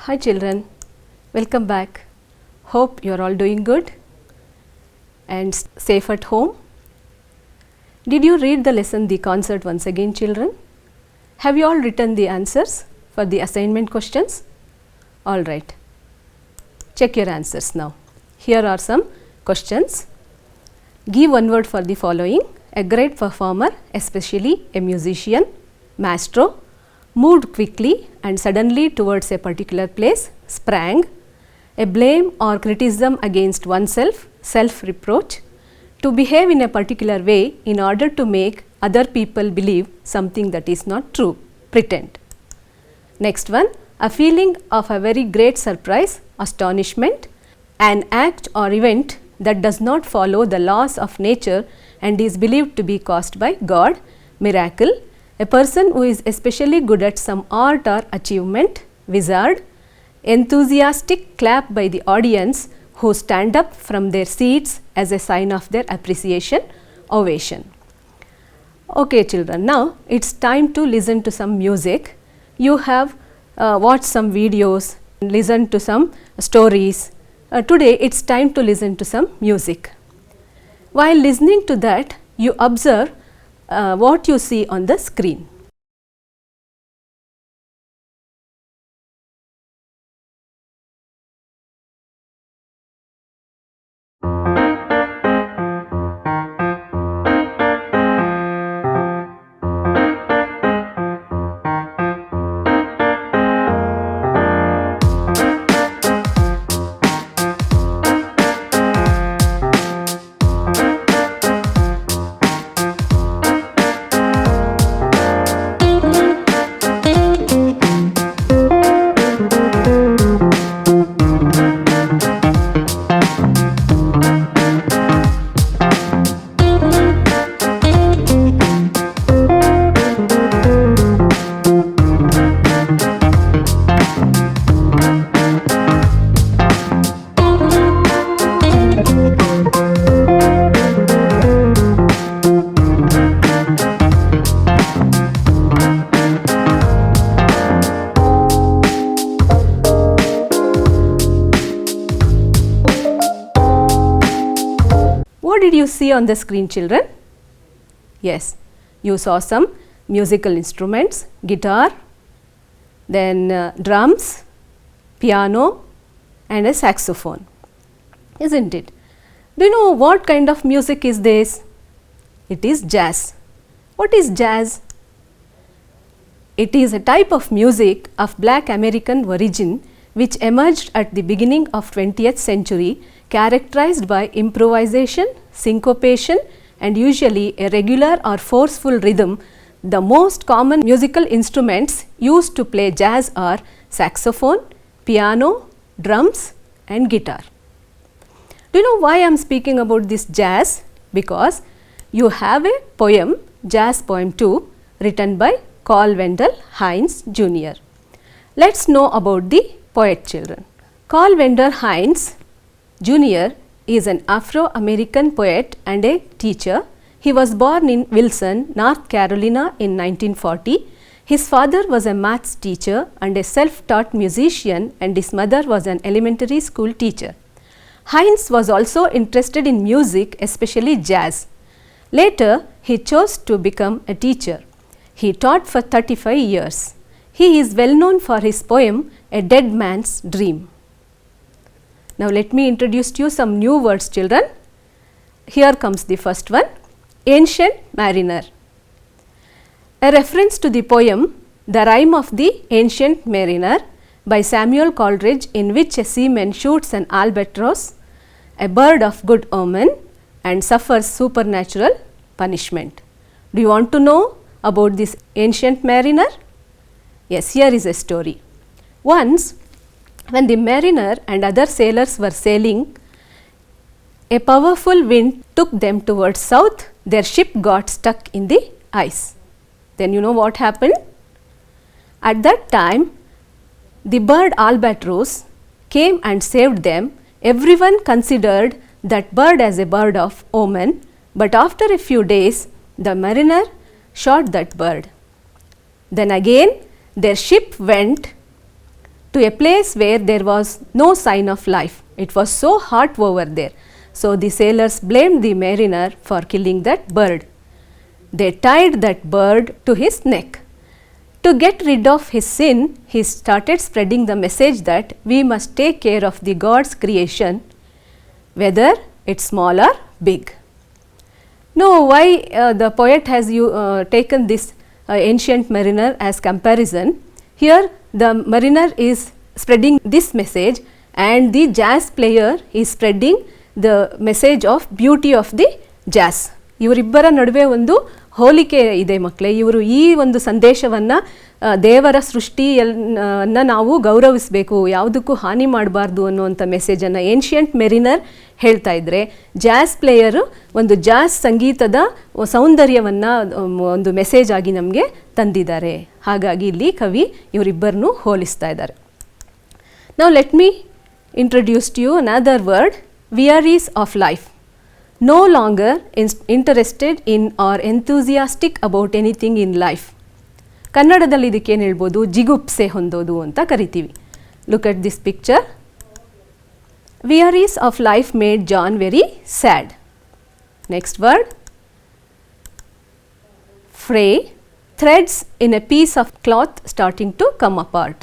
Hi children, welcome back. Hope you are all doing good and safe at home. Did you read the lesson The Concert once again, children? Have you all written the answers for the assignment questions? All right. Check your answers now. Here are some questions. Give one word for the following: a great performer, especially a musician, maestro, moved quickly and suddenly towards a particular place, sprang, a blame or criticism against oneself, self-reproach, to behave in a particular way in order to make other people believe something that is not true, pretend. Next one, a feeling of a very great surprise, astonishment, an act or event that does not follow the laws of nature and is believed to be caused by God, miracle, a person who is especially good at some art or achievement, wizard, enthusiastic clap by the audience who stand up from their seats as a sign of their appreciation, ovation. Okay children, now it is time to listen to some music. You have watched some videos, listened to some stories. Today it is time to listen to some music. While listening to that, you observe what you see on the screen. What did you see on the screen, children? Yes, you saw some musical instruments, guitar, then drums, piano and a saxophone, isn't it? Do you know what kind of music is this? It is jazz. What is jazz? It is a type of music of Black American origin which emerged at the beginning of 20th century, characterized by improvisation, syncopation and usually a regular or forceful rhythm. The most common musical instruments used to play jazz are saxophone, piano, drums and guitar. Do you know why I am speaking about this jazz? Because you have a poem, Jazz Poem 2, written by Carl Wendell Hines Jr. Let us know about the poet, children. Carl Wendell Hines Jr. is an Afro-American poet and a teacher. He was born in Wilson, North Carolina in 1940. His father was a maths teacher and a self-taught musician, and his mother was an elementary school teacher. Hines was also interested in music, especially jazz. Later, he chose to become a teacher. He taught for 35 years. He is well known for his poem, A Dead Man's Dream. Now let me introduce to you some new words, children. Here comes the first one, Ancient Mariner. A reference to the poem, The Rime of the Ancient Mariner by Samuel Coleridge, in which a seaman shoots an albatross, a bird of good omen, and suffers supernatural punishment. Do you want to know about this Ancient Mariner? Yes, here is a story. Once, when the mariner and other sailors were sailing, a powerful wind took them towards south. Their ship got stuck in the ice. Then you know what happened? At that time, the bird albatross came and saved them. Everyone considered that bird as a bird of omen, but after a few days, the mariner shot that bird. Then again, their ship went to a place where there was no sign of life. It was so hot over there. So the sailors blamed the mariner for killing that bird. They tied that bird to his neck. To get rid of his sin, he started spreading the message that we must take care of the God's creation, whether it's small or big. Now, why the poet has taken this ancient mariner as comparison? Here the mariner is spreading this message and the jazz player is spreading the message of beauty of the jazz. ಇವರಿಬ್ಬರ ನಡುವೆ ಒಂದು ಹೋಲಿಕೆ ಇದೆ ಮಕ್ಕಳೇ. ಇವರು ಈ ಒಂದು ಸಂದೇಶವನ್ನು ದೇವರ ಸೃಷ್ಟಿಯನ್ನು ನಾವು ಗೌರವಿಸಬೇಕು, ಯಾವುದಕ್ಕೂ ಹಾನಿ ಮಾಡಬಾರ್ದು ಅನ್ನುವಂಥ ಮೆಸೇಜನ್ನು ಏನ್ಷಿಯಂಟ್ ಮೆರಿನರ್ ಹೇಳ್ತಾ ಇದ್ದರೆ, ಜಾಝ್ ಪ್ಲೇಯರು ಒಂದು ಜಾಝ್ ಸಂಗೀತದ ಸೌಂದರ್ಯವನ್ನು ಒಂದು ಮೆಸೇಜ್ ಆಗಿ ನಮಗೆ ತಂದಿದ್ದಾರೆ. ಹಾಗಾಗಿ ಇಲ್ಲಿ ಕವಿ ಇವರಿಬ್ಬರನ್ನು ಹೋಲಿಸ್ತಾ ಇದ್ದಾರೆ. Now let me introduce to you another word, wearies of life. No longer interested in or enthusiastic about anything in life. ಕನ್ನಡದಲ್ಲಿ ಇದಕ್ಕೆ ಏನು ಹೇಳ್ಬೋದು, ಜಿಗುಪ್ಸೆ ಹೊಂದೋದು ಅಂತ ಕರಿತೀವಿ. Look at this picture. Wearies of life made John very sad. Next word, fray, threads in a piece of cloth starting to come apart.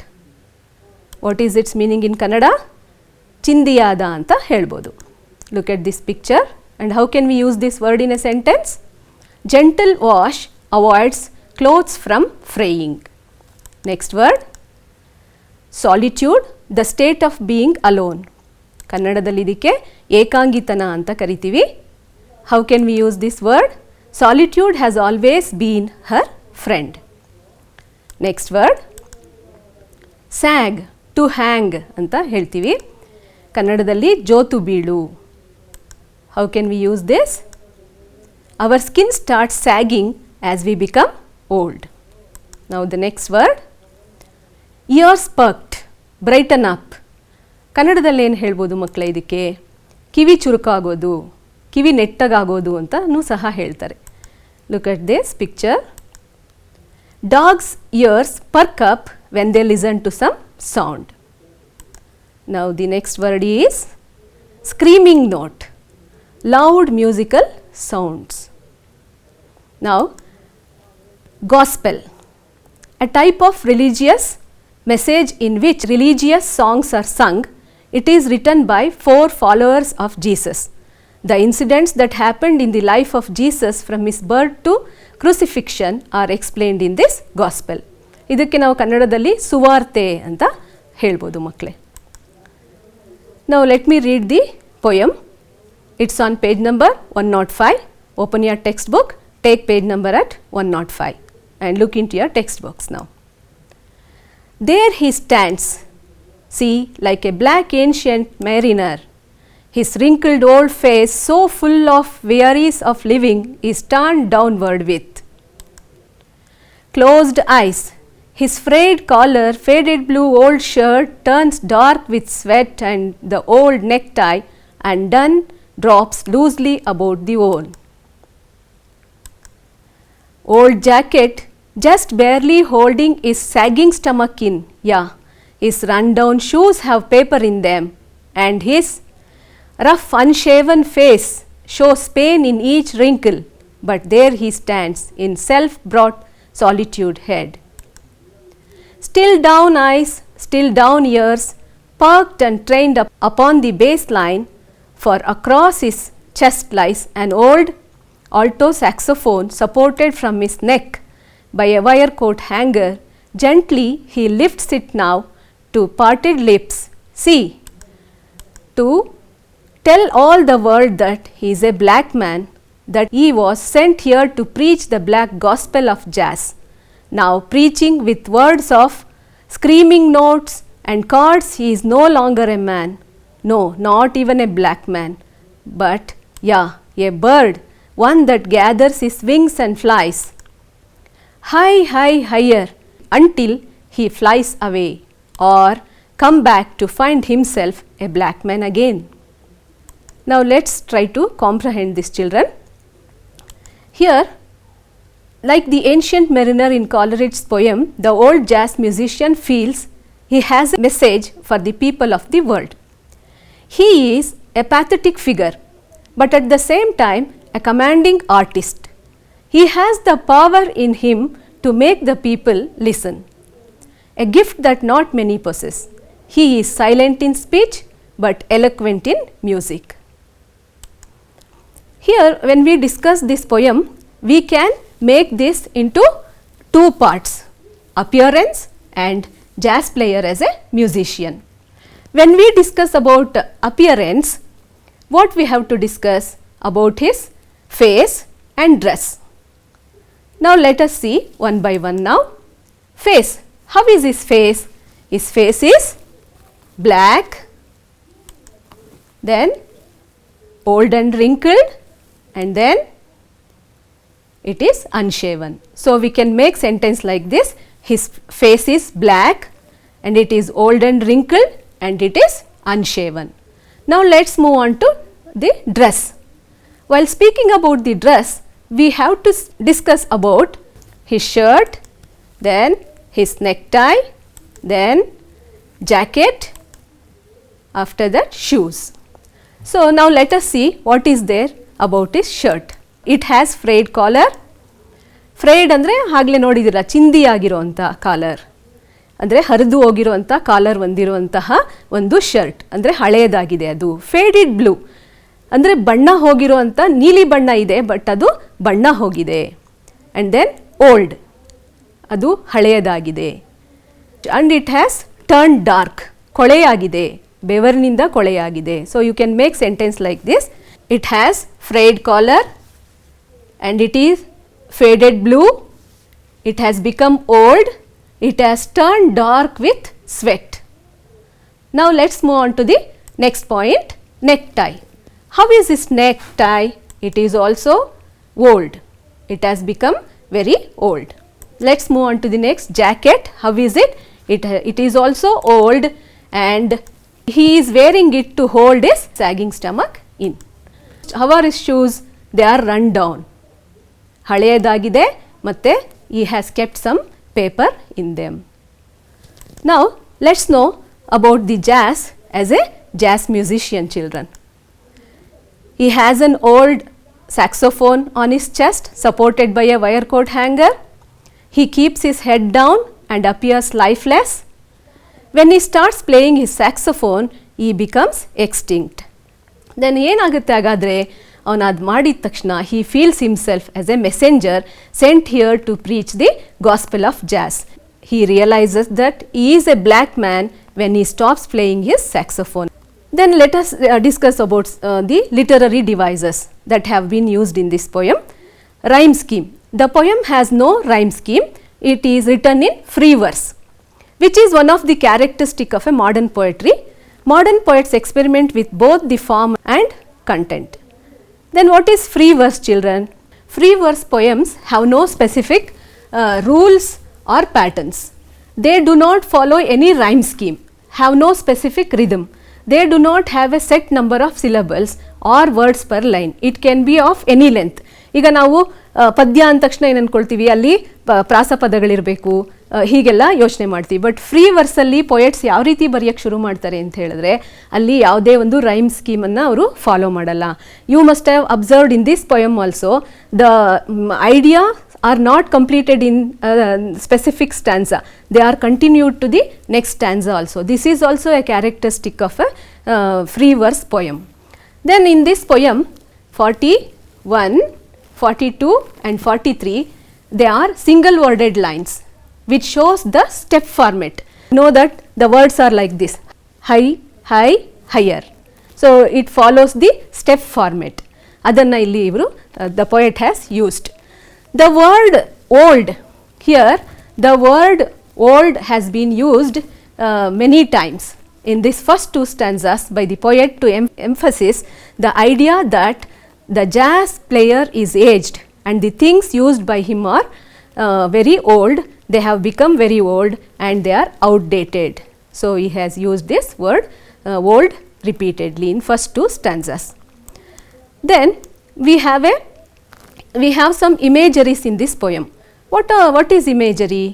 What is its meaning in Kannada? ಚಿಂದಿಯಾದ ಅಂತ ಹೇಳ್ಬೋದು. Look at this picture and how can we use this word in a sentence? Gentle wash avoids clothes from fraying. Next word, solitude, the state of being alone. ಕನ್ನಡದಲ್ಲಿ ಇದಕ್ಕೆ ಏಕಾಂಗಿತನ ಅಂತ ಕರಿತೀವಿ. How can we use this word? Solitude has always been her friend. Next word, sag, to hang ಅಂತ ಹೇಳ್ತೀವಿ. ಕನ್ನಡದಲ್ಲಿ ಜೋತು ಬೀಳು. How can we use this? Our skin starts sagging as we become old. Now the next word, ears perked, brighten up. ಕನ್ನಡದಲ್ಲಿ ಏನು ಹೇಳ್ಬೋದು ಮಕ್ಕಳೇ ಇದಕ್ಕೆ? ಕಿವಿ ಚುರುಕಾಗೋದು, ಕಿವಿ ನೆಟ್ಟಗಾಗೋದು ಅಂತನೂ ಸಹ ಹೇಳ್ತಾರೆ. Look at this picture. Dogs' ears perk up when they listen to some sound. Now the next word is screaming note, loud musical sounds. Now gospel, a type of religious message in which religious songs are sung. It is written by 4 followers of Jesus. The incidents that happened in the life of Jesus from his birth to crucifixion are explained in this gospel. ಇದಕ್ಕೆ ನಾವು ಕನ್ನಡದಲ್ಲಿ ಸುವಾರ್ತೆ ಅಂತ ಹೇಳ್ಬೋದು ಮಕ್ಕಳೇ. Now let me read the poem. It's on page number 105. Open your textbook, take page number at 105 and look into your textbooks now. There he stands, see, like a black ancient mariner. His wrinkled old face, so full of wearies of living, is turned downward with closed eyes. His frayed collar, faded blue old shirt turns dark with sweat, and the old necktie undone drops loosely about the wool. Old jacket just barely holding his sagging stomach in, yeah, his run-down shoes have paper in them, and his rough unshaven face shows pain in each wrinkle, but there he stands in self-brought solitude head. Still down eyes, still down ears, perked and trained up upon the baseline, for across his chest lies an old alto saxophone supported from his neck by a wire coat hanger. Gently he lifts it now to parted lips, see, to tell all the world that he is a black man, that he was sent here to preach the black gospel of jazz. Now preaching with words of screaming notes and chords, he is no longer a man, no, not even a black man, but yeah, a bird, one that gathers his wings and flies high, high, higher until he flies away or come back to find himself a black man again. Now let's try to comprehend this, children. Here, like the ancient mariner in Coleridge's poem, the old jazz musician feels He has a message for the people of the world. He is a pathetic figure, but at the same time a commanding artist. He has the power in him to make the people listen, a gift that not many possess. He is silent in speech but eloquent in music. Here, when we discuss this poem, we can make this into two parts, appearance and jazz player as a musician. When we discuss about appearance, what we have to discuss about his face and dress. Now let us see one by one now. Face. How is his face? His face is black, then old and wrinkled, and then it is unshaven. So we can make sentence like this: his face is black and it is old and wrinkled and it is unshaven. Now let's move on to the dress. While speaking about the dress, we have to discuss about his shirt, then his necktie, then jacket, after that shoes. So now let us see what is there about his shirt. It has frayed collar. Fried ಅಂದರೆ ಆಗಲೇ ನೋಡಿದಿರ ಚಿಂದಿ ಆಗಿರುವಂಥ collar, ಅಂದರೆ ಹರಿದು ಹೋಗಿರುವಂಥ collar ಹೊಂದಿರುವಂತಹ ಒಂದು shirt, ಅಂದರೆ ಹಳೆಯದಾಗಿದೆ. ಅದು ಫೇಡೆಡ್ ಬ್ಲೂ ಅಂದರೆ ಬಣ್ಣ ಹೋಗಿರುವಂಥ ನೀಲಿ ಬಣ್ಣ ಇದೆ, ಬಟ್ ಅದು ಬಣ್ಣ ಹೋಗಿದೆ. ಆ್ಯಂಡ್ ದೆನ್ ಓಲ್ಡ್, ಅದು ಹಳೆಯದಾಗಿದೆ. And it has turn dark, ಕೊಳೆಯಾಗಿದೆ, ಬೆವರಿನಿಂದ ಕೊಳೆಯಾಗಿದೆ. So you can make sentence like this: it has frayed collar and it is faded blue, it has become old, it has turned dark with sweat. Now let's move on to the next point, necktie. How is this necktie? It is also old, it has become very old. Let's move on to the next, jacket. How is it? It is also old and he is wearing it to hold his sagging stomach in. How are his shoes? They are run down, ಹಳೆಯದಾಗಿದೆ ಮತ್ತು he has kept some paper in them. Now let's know about the jazz as a jazz musician, children. He has an old saxophone on his chest supported by a wire coat hanger. He keeps his head down and appears lifeless. When he starts playing his saxophone, he becomes extinct. Then ಏನಾಗುತ್ತೆ ಹಾಗಾದರೆ, ಅವನು ಅದು ಮಾಡಿದ ತಕ್ಷಣ he feels himself as a messenger sent here to preach the gospel of jazz. He realizes that he is a black man when he stops playing his saxophone. Then let us discuss about the literary devices that have been used in this poem. Rhyme scheme. The poem has no rhyme scheme. It is written in free verse, which is one of the characteristic of a modern poetry. Modern poets experiment with both the form and content. Then what is free verse, children? Free verse poems have no specific rules or patterns. They do not follow any rhyme scheme, have no specific rhythm. They do not have a set number of syllables or words per line. It can be of any length. ಈಗ ನಾವು ಪದ್ಯ ಅಂದ ತಕ್ಷಣ ಏನು ಅಂದ್ಕೊಳ್ತೀವಿ, ಅಲ್ಲಿ ಪ್ರಾಸಪದಗಳಿರಬೇಕು, ಹೀಗೆಲ್ಲ ಯೋಚನೆ ಮಾಡ್ತೀವಿ. ಬಟ್ ಫ್ರೀ ವರ್ಸಲ್ಲಿ ಪೊಯೆಟ್ಸ್ ಯಾವ ರೀತಿ ಬರೆಯೋಕ್ಕೆ ಶುರು ಮಾಡ್ತಾರೆ ಅಂತ ಹೇಳಿದ್ರೆ, ಅಲ್ಲಿ ಯಾವುದೇ ಒಂದು ರೈಮ್ ಸ್ಕೀಮನ್ನು ಅವರು ಫಾಲೋ ಮಾಡಲ್ಲ. You must have observed in this poem also the idea are not completed in specific stanza, they are continued to the next stanza also. This is also a characteristic of a free verse poem. Then in this poem 41, 42 and 43, they are single worded lines which shows the step format. Know that the words are like this: high, high, higher. So it follows the step format. Adanna illi ivaru the poet has used. The word old, here the word old has been used many times in these first two stanzas by the poet to emphasize the idea that the jazz player is aged and the things used by him are very old, they have become very old and they are outdated. So he has used this word old repeatedly in first two stanzas. Then we have some imageries in this poem. What is imagery?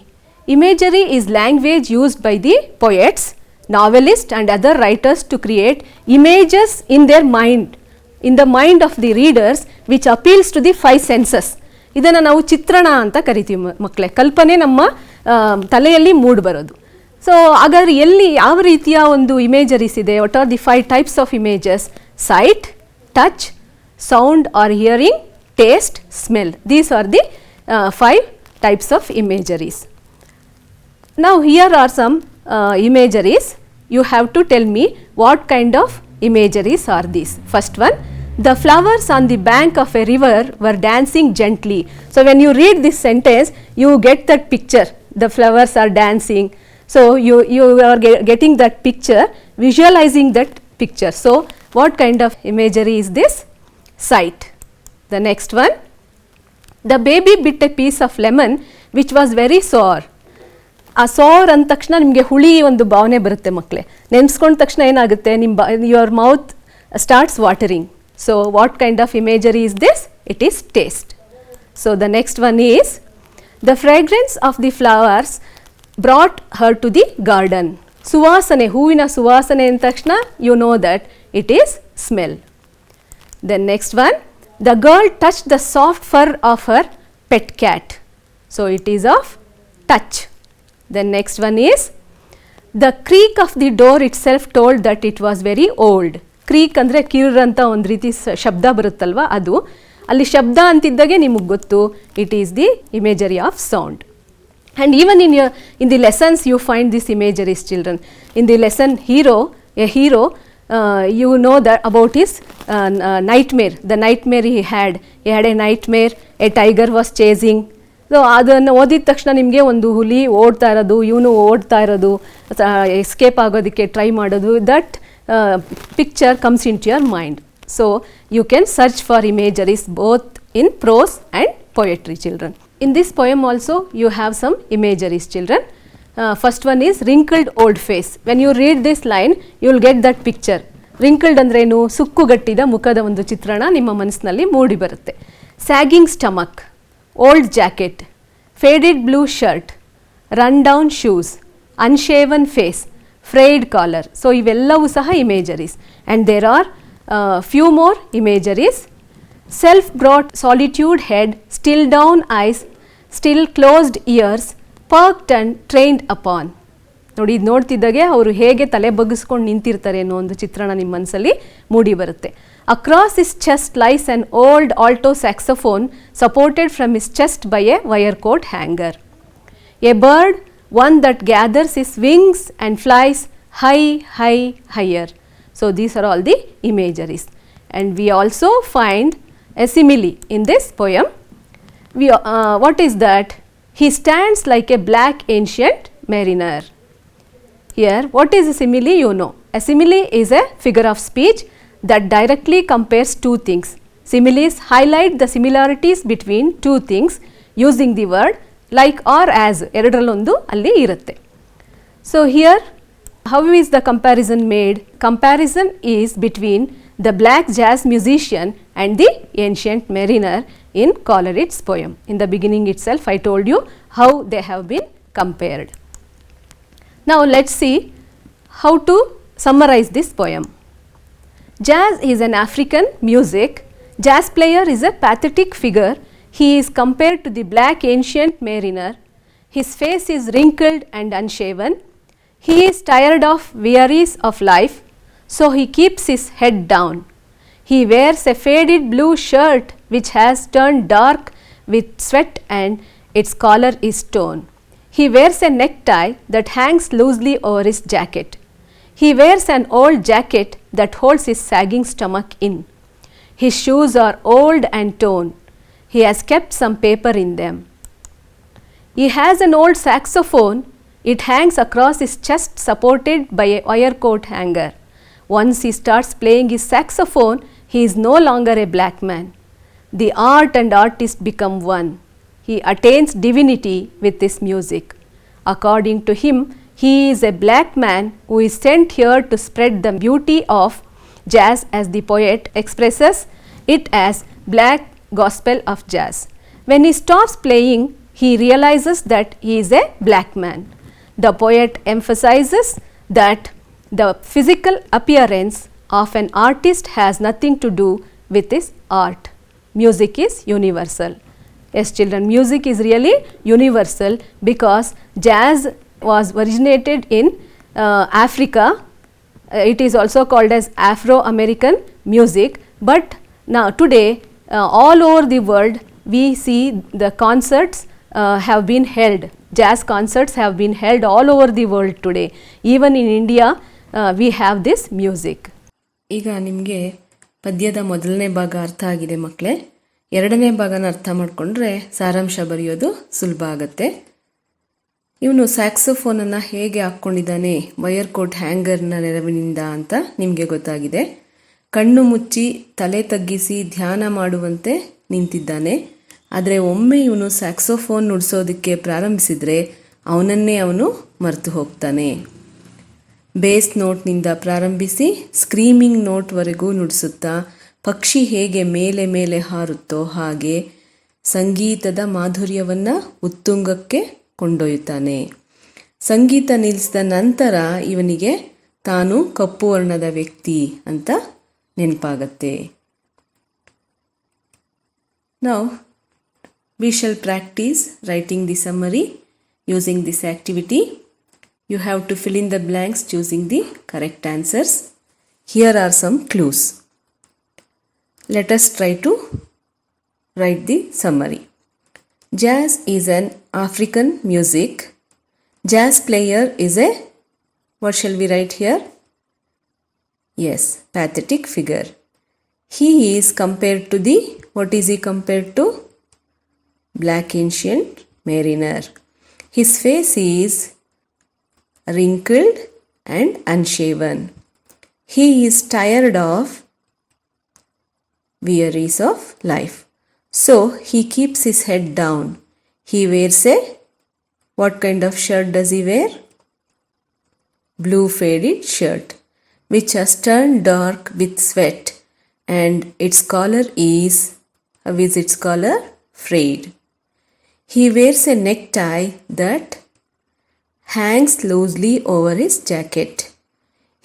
Imagery is language used by the poets, novelists and other writers to create images in their mind, in the mind of the readers, which appeals to the five senses. ಇದನ್ನು ನಾವು ಚಿತ್ರಣ ಅಂತ ಕರಿತೀವಿ ಮಕ್ಕಳೇ. ಕಲ್ಪನೆ ನಮ್ಮ ತಲೆಯಲ್ಲಿ ಮೂಡಿ ಬರೋದು. ಸೊ ಹಾಗಾದರೆ ಎಲ್ಲಿ ಯಾವ ರೀತಿಯ ಒಂದು ಇಮೇಜರೀಸ್ ಇದೆ? What are the 5 types of images? Site, touch, sound R hearing, taste, smell. These are the 5 types of imageries. Now here are some imageries. You have to tell me what kind of imageries are these. First one, the flowers on the bank of a river were dancing gently. So when you read this sentence, you get that picture. The flowers are dancing. So you are getting that picture, visualizing that picture. So what kind of imagery is this? Sight. The next one, the baby bit a piece of lemon which was very sour. ಆ ಸೋರ್ ಅಂದ ತಕ್ಷಣ ನಿಮಗೆ ಹುಳಿ ಒಂದು ಭಾವನೆ ಬರುತ್ತೆ ಮಕ್ಕಳೇ. ನೆನೆಸ್ಕೊಂಡ ತಕ್ಷಣ ಏನಾಗುತ್ತೆ, ನಿಮ್ಮ your mouth starts watering. So what kind of imagery is this? It is taste. So the next one is the fragrance of the flowers brought her to the garden. ಸುವಾಸನೆ, ಹೂವಿನ ಸುವಾಸನೆ ಅಂದ ತಕ್ಷಣ you know that it is smell. Then next one, the girl touched the soft fur of her pet cat. So it is of touch. The next one is the creak of the door itself told that it was very old. Creak ಅಂದರೆ ಕಿರ್ರ್ ಅಂತ ಒಂದು ರೀತಿ ಶಬ್ದ ಬರುತ್ತಲ್ವ, ಅದು ಅಲ್ಲಿ ಶಬ್ದ ಅಂತಿದ್ದಾಗೆ ನಿಮಗೆ ಗೊತ್ತು it is the imagery of sound. And even in the lessons you find this imageries, children. In the lesson a hero you know that about his nightmare, the nightmare he had a nightmare, a tiger was chasing. So ಅದನ್ನು ಓದಿದ ತಕ್ಷಣ ನಿಮಗೆ ಒಂದು ಹುಲಿ ಓಡ್ತಾ ಇರೋದು, ಇವನು ಓಡ್ತಾ ಇರೋದು, ಎಸ್ಕೇಪ್ ಆಗೋದಕ್ಕೆ ಟ್ರೈ ಮಾಡೋದು, that picture comes into your mind. So you can search for imageries both in prose and poetry, children. In this poem also you have some imageries, children. First one is wrinkled old face. When you read this line you will get that picture. Wrinkled ಅಂದ್ರೇನು? ಸುಕ್ಕುಗಟ್ಟಿದ ಮುಖದ ಒಂದು ಚಿತ್ರಣ ನಿಮ್ಮ ಮನಸ್ಸಿನಲ್ಲಿ ಮೂಡಿ ಬರುತ್ತೆ. Sagging stomach, old jacket, faded blue shirt, run down shoes, unshaven face, frayed collar. So ಇವೆಲ್ಲವೂ ಸಹ imageries. And there are few more imageries. Self brought solitude head, still down eyes, still closed ears, perked and trained upon. ನೋಡಿ, ಇದು ನೋಡ್ತಿದ್ದಾಗೆ ಅವರು ಹೇಗೆ ತಲೆ ಬಗ್ಗಿಸ್ಕೊಂಡು ನಿಂತಿರ್ತಾರೆ ಅನ್ನೋ ಒಂದು ಚಿತ್ರಣ ನಿಮ್ಮ ಮನಸ್ಸಲ್ಲಿ ಮೂಡಿ ಬರುತ್ತೆ. Across his chest lies an old alto saxophone supported from his chest by a wire coat hanger. A bird, one that gathers his wings and flies high high higher. So these are all the imageries. And we also find a simile in this poem. What is that? He stands like a black ancient mariner. Here, what is a simile? You know, a simile is a figure of speech that directly compares two things. Similes highlight the similarities between two things using the word like or as. ಎರಡರಲ್ಲೊಂದು ಅಲ್ಲಿ ಇರುತ್ತೆ. So here, how is the comparison made? Comparison is between the black jazz musician and the ancient mariner in Coleridge's poem. In the beginning itself I told you how they have been compared. Now let's see how to summarize this poem. Jazz is an African music. Jazz player is a pathetic figure. He is compared to the black ancient mariner. His face is wrinkled and unshaven. He is tired of wearies of life, so he keeps his head down. He wears a faded blue shirt which has turned dark with sweat and its collar is torn. He wears a necktie that hangs loosely over his jacket. He wears an old jacket that holds his sagging stomach in. His shoes are old and torn. He has kept some paper in them. He has an old saxophone. It hangs across his chest supported by a wire coat hanger. Once he starts playing his saxophone, he is no longer a black man. The art and artist become one. He attains divinity with his music. According to him, he is a black man who is sent here to spread the beauty of jazz, as the poet expresses it as black gospel of jazz. When he stops playing, he realizes that he is a black man. The poet emphasizes that the physical appearance of an artist has nothing to do with his art. Music is universal. Yes children, music is really universal because jazz was originated in Africa. It is also called as Afro-American music, but now today all over the world we see the concerts have been held. Jazz concerts have been held all over the world today. Even in India we have this music. ಈಗ ನಿಮಗೆ ಪದ್ಯದ ಮೊದಲನೇ ಭಾಗ ಅರ್ಥ ಆಗಿದೆ ಮಕ್ಕಳೇ. ಎರಡನೇ ಭಾಗನ ಅರ್ಥ ಮಾಡಿಕೊಂಡ್ರೆ ಸಾರಾಂಶ ಬರೆಯೋದು ಸುಲಭ ಆಗುತ್ತೆ. ಇವನು ಸ್ಯಾಕ್ಸೋಫೋನನ್ನು ಹೇಗೆ ಹಾಕ್ಕೊಂಡಿದ್ದಾನೆ ವಯರ್ ಕೋಟ್ ಹ್ಯಾಂಗರ್ನ ನೆರವಿನಿಂದ ಅಂತ ನಿಮಗೆ ಗೊತ್ತಾಗಿದೆ. ಕಣ್ಣು ಮುಚ್ಚಿ ತಲೆ ತಗ್ಗಿಸಿ ಧ್ಯಾನ ಮಾಡುವಂತೆ ನಿಂತಿದ್ದಾನೆ. ಆದರೆ ಒಮ್ಮೆ ಇವನು ಸ್ಯಾಕ್ಸೋಫೋನ್ ನುಡಿಸೋದಕ್ಕೆ ಪ್ರಾರಂಭಿಸಿದರೆ ಅವನನ್ನೇ ಅವನು ಮರೆತು ಹೋಗ್ತಾನೆ. ಬೇಸ್ ನೋಟ್ನಿಂದ ಪ್ರಾರಂಭಿಸಿ ಸ್ಕ್ರೀಮಿಂಗ್ ನೋಟ್ವರೆಗೂ ನುಡಿಸುತ್ತಾ ಪಕ್ಷಿ ಹೇಗೆ ಮೇಲೆ ಮೇಲೆ ಹಾರುತ್ತೋ ಹಾಗೆ ಸಂಗೀತದ ಮಾಧುರ್ಯವನ್ನು ಉತ್ತುಂಗಕ್ಕೆ ಕೊಂಡೊಯ್ಯುತ್ತಾನೆ. ಸಂಗೀತ ನಿಲ್ಲಿಸಿದ ನಂತರ ಇವನಿಗೆ ತಾನು ಕಪ್ಪು ವರ್ಣದ ವ್ಯಕ್ತಿ ಅಂತ ನೆನಪಾಗತ್ತೆ. Now we shall practice writing the summary using this activity. You have to fill in the blanks choosing the correct answers. Here are some clues. Let us try to write the summary. Jazz is an African music. Jazz player is a, what shall we write here? Yes, pathetic figure. He is compared to the, what is he compared to? Black ancient mariner. His face is wrinkled and unshaven. He is tired of wearies of life. So he keeps his head down. He wears a, what kind of shirt does he wear? Blue faded shirt, which has turned dark with sweat, and its collar is, how is its collar? Frayed. He wears a necktie that hangs loosely over his jacket.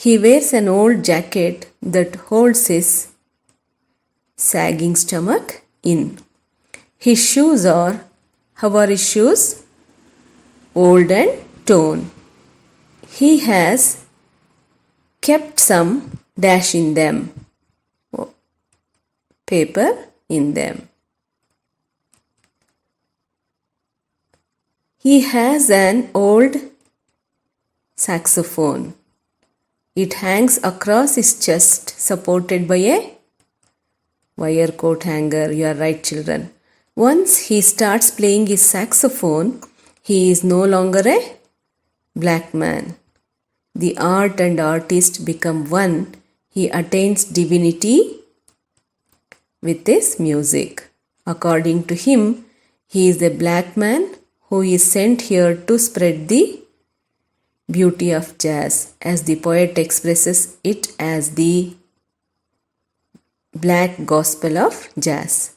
He wears an old jacket that holds his sagging stomach in. His shoes are, how are his shoes? Old and torn. He has kept some dash in them, paper in them. He has an old saxophone. It hangs across his chest supported by a wire coat hanger. You are right children. Once he starts playing his saxophone, he is no longer a black man. The art and artist become one. He attains divinity with his music. According to him, he is a black man who is sent here to spread the beauty of jazz, as the poet expresses it as the black gospel of jazz.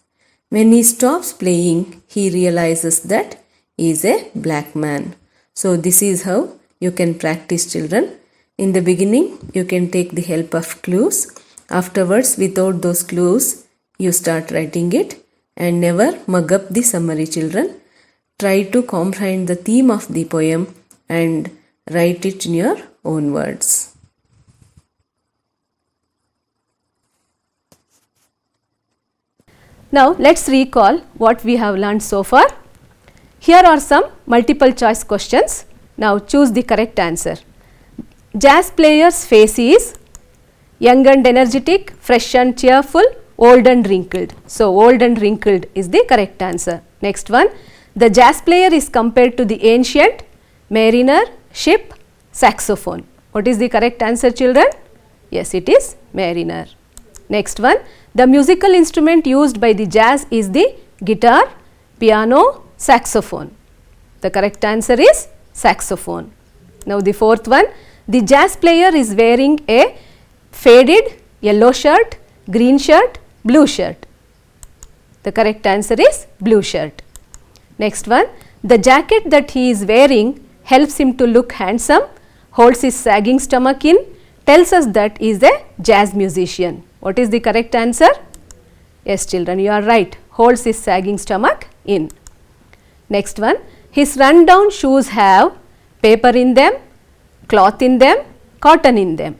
When he stops playing, he realizes that he is a black man. So this is how you can practice children. In the beginning, you can take the help of clues. Afterwards, without those clues, you start writing it, and never mug up the summary children. Try to comprehend the theme of the poem and write it in your own words. Now let's recall what we have learned so far. Here are some multiple choice questions. Now choose the correct answer. Jazz player's face is young and energetic, fresh and cheerful, old and wrinkled. So old and wrinkled is the correct answer. Next one. The jazz player is compared to the ancient mariner, ship, saxophone. What is the correct answer children? Yes, it is mariner. Next one. The musical instrument used by the jazz is the guitar, piano, saxophone. The correct answer is saxophone. Now the fourth one. The jazz player is wearing a faded yellow shirt, green shirt, blue shirt. The correct answer is blue shirt. Next one, the jacket that he is wearing helps him to look handsome, holds his sagging stomach in, tells us that he is a jazz musician. What is the correct answer? Yes children, you are right, holds his sagging stomach in. Next one, his run-down shoes have paper in them, cloth in them, cotton in them.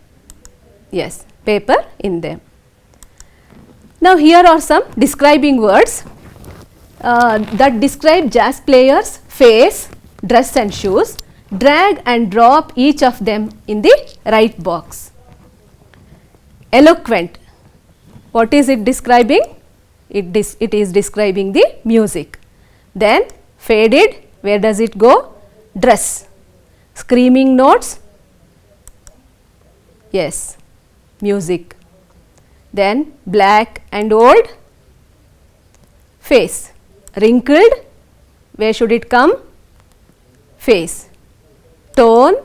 Yes, paper in them. Now here are some describing words that describe jazz players' face, dress and shoes. Drag and drop each of them in the right box. Eloquent, what is it describing? It is describing the music. Then faded, where does it go? Dress. Screaming notes, yes, music. Then black and old, face. Wrinkled, where should it come? Face. Tone,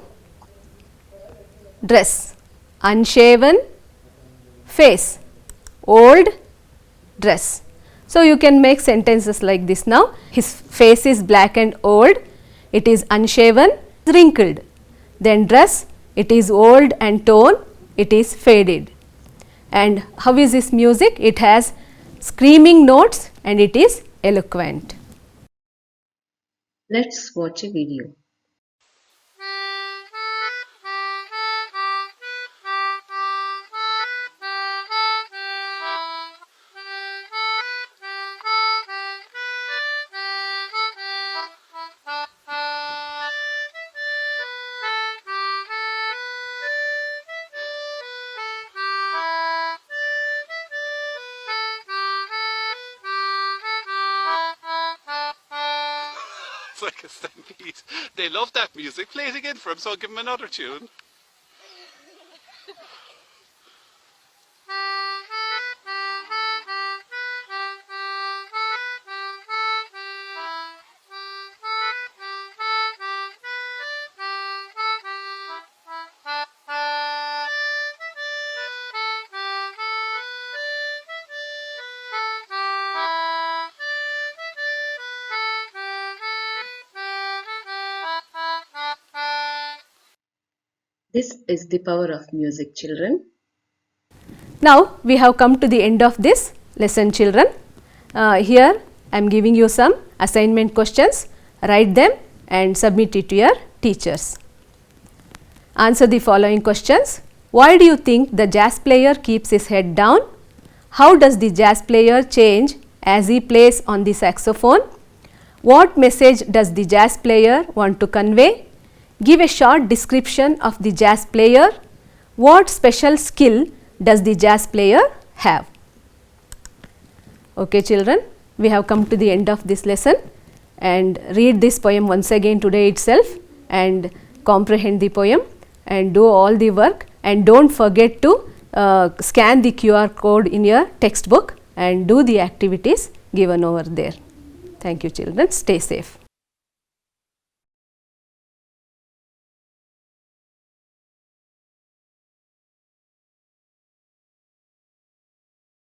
dress. Unshaven, face. Old, dress. So you can make sentences like this now. His face is black and old, it is unshaven, wrinkled. Then dress, it is old and torn, it is faded. And how is this music? It has screaming notes and it is eloquent. Let's watch a video. It's like a stampede. They love that music. Play it again for him, so I'll give him another tune. This is the power of music, children. Now we have come to the end of this lesson, children. Here I am giving you some assignment questions. Write them and submit it to your teachers. Answer the following questions. Why do you think the jazz player keeps his head down? How does the jazz player change as he plays on the saxophone? What message does the jazz player want to convey? Give a short description of the jazz player. What special skill does the jazz player have? Okay children, we have come to the end of this lesson, and read this poem once again today itself and comprehend the poem and do all the work, and don't forget to scan the QR code in your textbook and do the activities given over there. Thank you children, stay safe.